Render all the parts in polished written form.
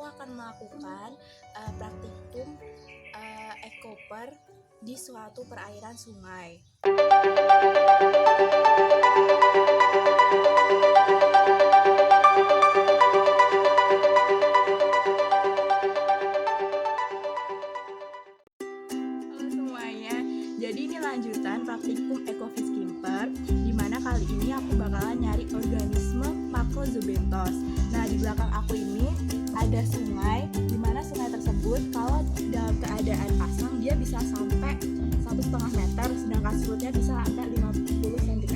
akan melakukan praktikum ekoper di suatu perairan sungai. Halo semuanya, jadi ini lanjutan praktikum Ecofish Keeper, di mana kali ini aku bakalan nyari organisme Macrozoobenthos. Nah, di belakang aku ini ada sungai, di mana sungai tersebut kalau dalam keadaan pasang dia bisa sampai 1,5 meter, sedangkan surutnya bisa sampai 50 cm.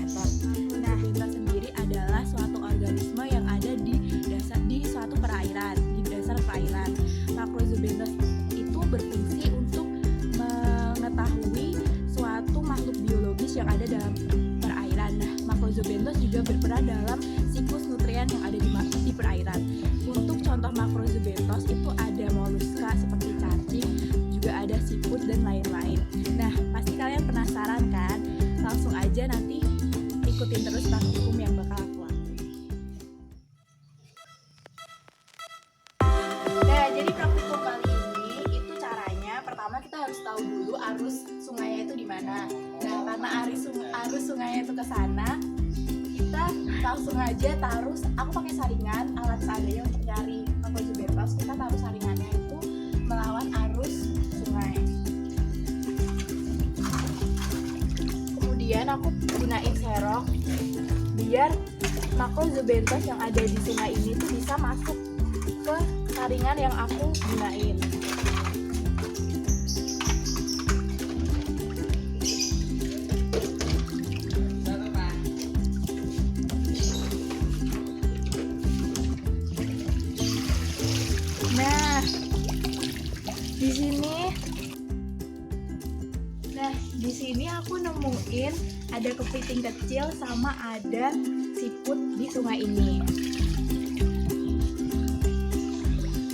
Nah, itu sendiri adalah suatu organisme yang ada di suatu perairan, di dasar perairan. Macrozoobenthos itu berfungsi untuk mengetahui suatu makhluk biologis yang ada dalam perairan. Nah, Macrozoobenthos juga berperan dalam siklus nutrien yang ada di perairan. Untuk contoh Macrozoobenthos itu ada moluska seperti cacing, juga ada siput dan lain-lain. Nah, pasti kalian penasaran kan? Langsung aja nanti ikutin terus praktikum yang bakal aku lakuin. Nah, jadi praktikum kali ini itu caranya pertama kita harus tahu dulu arus sungainya itu di mana. Nah, karena arus sungainya itu ke sana, kita langsung aja taruh. Aku pakai saringan, alat seadanya untuk nyari Macrozoobenthos. Kita taruh saringannya itu melawan arus sungai. Kemudian aku gunain serok biar Macrozoobenthos yang ada di sungai ini tuh bisa masuk ke saringan yang aku gunain. Di sini aku nemuin ada kepiting kecil sama ada siput di sungai ini.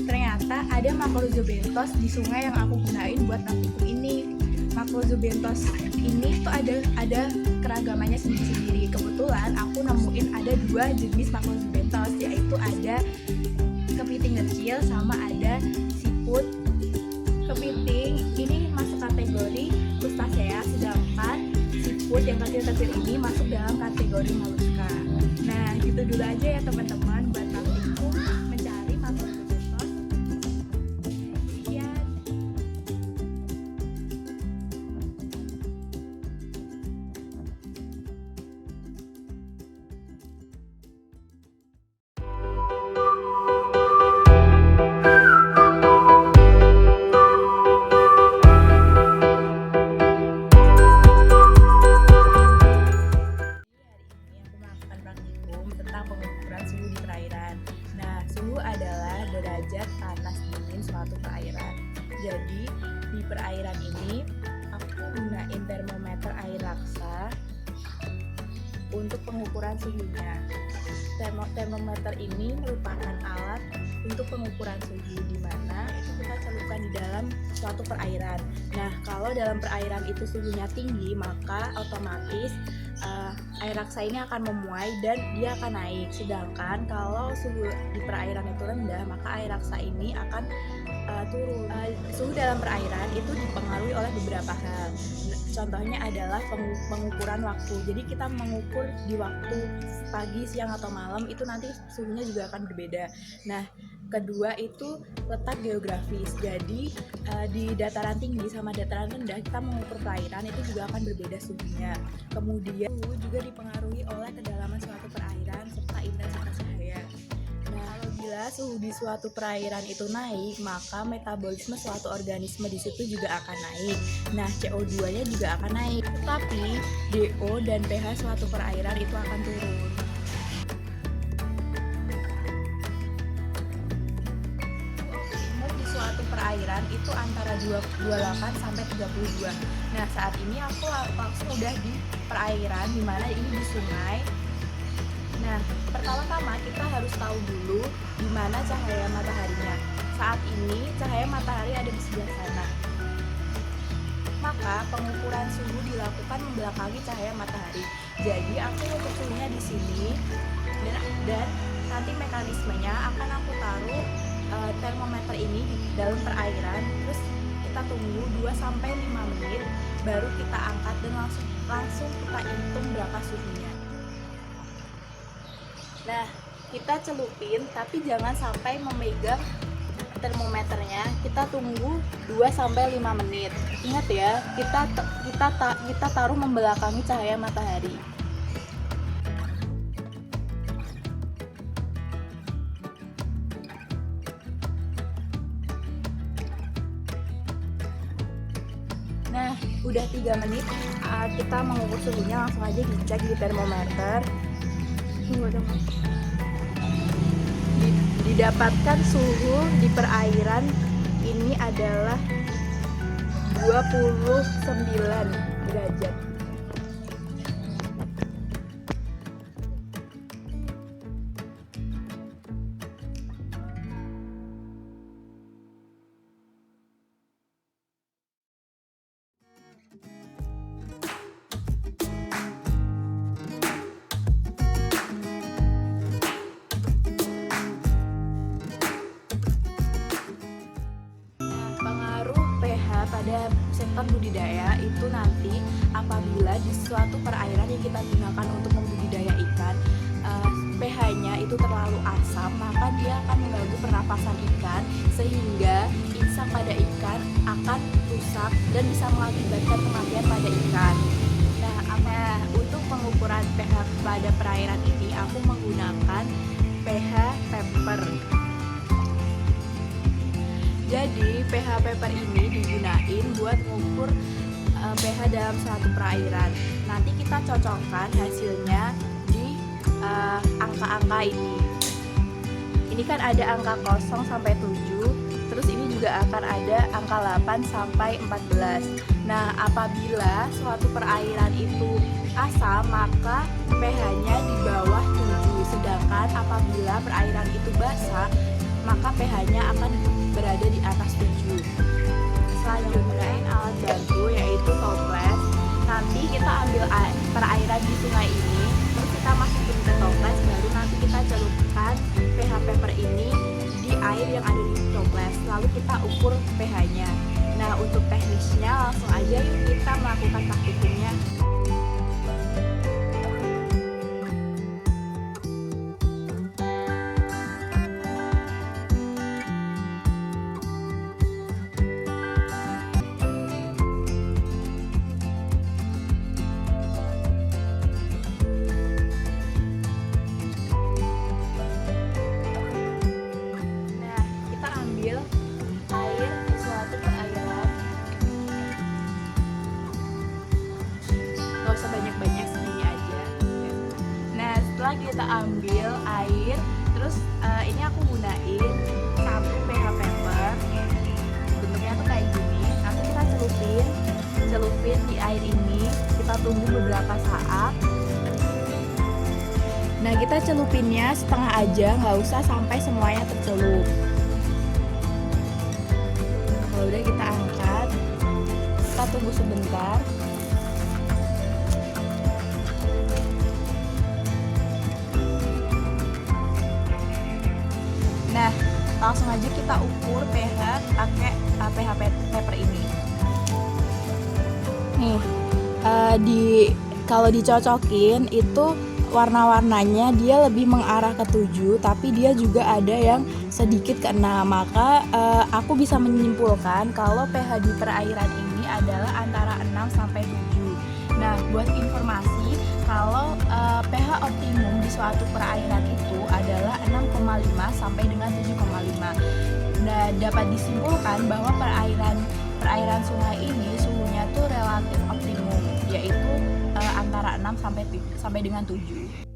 Ternyata ada Macrozoobenthos di sungai yang aku gunain buat praktikum ini. Macrozoobenthos ini tuh ada keragamannya sendiri-sendiri. Kebetulan aku nemuin ada 2 jenis Macrozoobenthos, yaitu ada kepiting kecil sama ada siput. Kepiting ini masuk kategori Crustacea, sedangkan siput yang kecil-kecil ini masuk dalam kategori Mollusca. Nah, gitu dulu aja ya teman-teman buat praktikum mencari Macrozoobenthos. Sekian. Pengukuran suhu di perairan. Nah, suhu adalah derajat panas dingin suatu perairan. Jadi, di perairan ini aku gunain termometer air raksa untuk pengukuran suhunya. Termometer ini merupakan alat untuk pengukuran suhu di mana itu kita celupkan di dalam suatu perairan. Nah, kalau dalam perairan itu suhunya tinggi, maka otomatis air raksa ini akan memuai dan dia akan naik. Sedangkan kalau suhu di perairan itu rendah, maka air raksa ini akan turun. Suhu dalam perairan itu dipengaruhi oleh beberapa hal. Contohnya adalah pengukuran waktu. Jadi kita mengukur di waktu pagi, siang atau malam itu nanti suhunya juga akan berbeda. Nah, kedua itu letak geografis. Jadi di dataran tinggi sama dataran rendah kita mengukur perairan itu juga akan berbeda suhunya. Kemudian suhu juga dipengaruhi oleh kedalaman suatu perairan serta intensitas cahaya. Nah, apabila suhu di suatu perairan itu naik, maka metabolisme suatu organisme di situ juga akan naik. Nah, CO2-nya juga akan naik. Tetapi DO dan pH suatu perairan itu akan turun. Perairan itu antara 28 sampai 32. Nah, saat ini aku langsung udah di perairan, dimana ini di sungai. Nah, pertama-tama kita harus tahu dulu di mana cahaya mataharinya. Saat ini cahaya matahari ada di sebelah sana. Maka pengukuran suhu dilakukan membelakangi cahaya matahari. Jadi aku untuk suhunya di sini dan nanti mekanismenya akan aku taruh termometer ini di dalam perairan, terus kita tunggu 2-5 menit, baru kita angkat dan langsung kita hitung berapa suhunya. Nah, kita celupin tapi jangan sampai memegang termometernya. Kita tunggu 2-5 menit. Ingat ya, kita taruh membelakangi cahaya matahari. Nah, udah 3 menit, kita mengukur suhunya, langsung aja dicek di termometer. Didapatkan suhu di perairan ini adalah 29 derajat. Pada sektor budidaya itu nanti apabila di suatu perairan yang kita gunakan untuk membudidaya ikan, pH-nya itu terlalu asam, maka dia akan mengganggu pernapasan ikan sehingga insang pada ikan akan rusak dan bisa mengakibatkan kematian pada ikan. Nah, untuk pengukuran pH pada perairan ini aku menggunakan pH paper. Jadi pH paper ini digunain buat mengukur pH dalam suatu perairan. Nanti kita cocokkan hasilnya di angka-angka ini. Ini kan ada angka 0 sampai 7, terus ini juga akan ada angka 8 sampai 14. Nah, apabila suatu perairan itu asam, maka pH-nya di bawah 7. Sedangkan apabila perairan itu basah, maka pH-nya akan berada di atas 7. Selanjutnya gunain alat bantu yaitu toples. Nanti kita ambil perairan di sungai ini, terus kita masukin ke toples, baru nanti kita celupkan pH paper ini di air yang ada di toples, lalu kita ukur pH-nya. Nah, untuk teknisnya langsung aja yuk kita melakukan praktikumnya. Air di suatu perairan, gak usah banyak-banyak, segini aja. Nah, setelah kita ambil air, terus ini aku gunain satu pH paper, bentuknya tuh kayak gini. Nanti kita celupin di air ini, kita tunggu beberapa saat. Nah, kita celupinnya setengah aja, nggak usah sampai semuanya tercelup. Kalau udah kita angkat, kita tunggu sebentar. Nah, langsung aja kita ukur pH pakai pH paper ini. Nih, kalau dicocokin itu warna-warnanya dia lebih mengarah ke 7, tapi dia juga ada yang sedikit ke 6. Maka aku bisa menyimpulkan kalau pH di perairan ini adalah antara 6 sampai 7. Nah, buat informasi, kalau pH optimum di suatu perairan itu adalah 6,5 sampai dengan 7,5. Nah, dapat disimpulkan bahwa perairan sungai ini suhunya tuh relatif optimum, yaitu antara 6 sampai dengan 7.